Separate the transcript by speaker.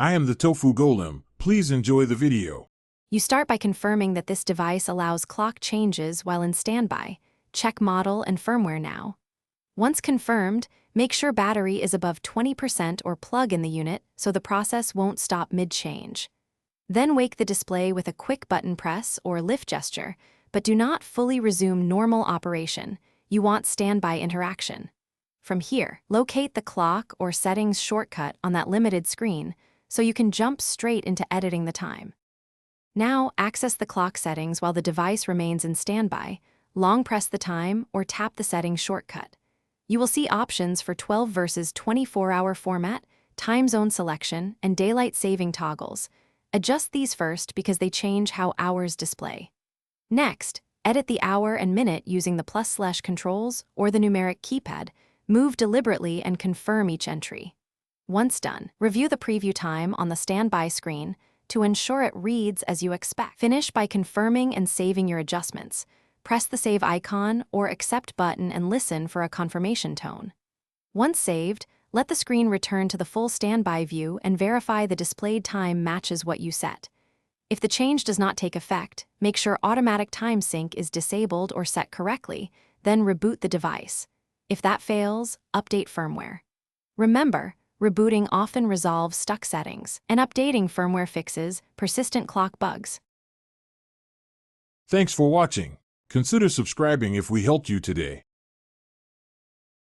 Speaker 1: I am the Tofu Golem. Please enjoy the video.
Speaker 2: You start by confirming that this device allows clock changes while in standby. Check model and firmware now. Once confirmed, make sure battery is above 20% or plug in the unit so the process won't stop mid-change. Then wake the display with a quick button press or lift gesture, but do not fully resume normal operation. You want standby interaction. From here, locate the clock or settings shortcut on that limited screen so you can jump straight into editing the time. Now, access the clock settings while the device remains in standby. Long press the time or tap the settings shortcut. You will see options for 12 versus 24-hour format, time zone selection, and daylight saving toggles. Adjust these first because they change how hours display. Next, edit the hour and minute using the +/ controls or the numeric keypad. Move deliberately and confirm each entry. Once done, review the preview time on the standby screen to ensure it reads as you expect. Finish by confirming and saving your adjustments. Press the save icon or accept button and listen for a confirmation tone. Once saved, let the screen return to the full standby view and verify the displayed time matches what you set. If the change does not take effect, make sure automatic time sync is disabled or set correctly, then reboot the device. If that fails, update firmware. Remember, rebooting often resolves stuck settings, and updating firmware fixes persistent clock bugs.
Speaker 1: Thanks for watching. Consider subscribing if we helped you today.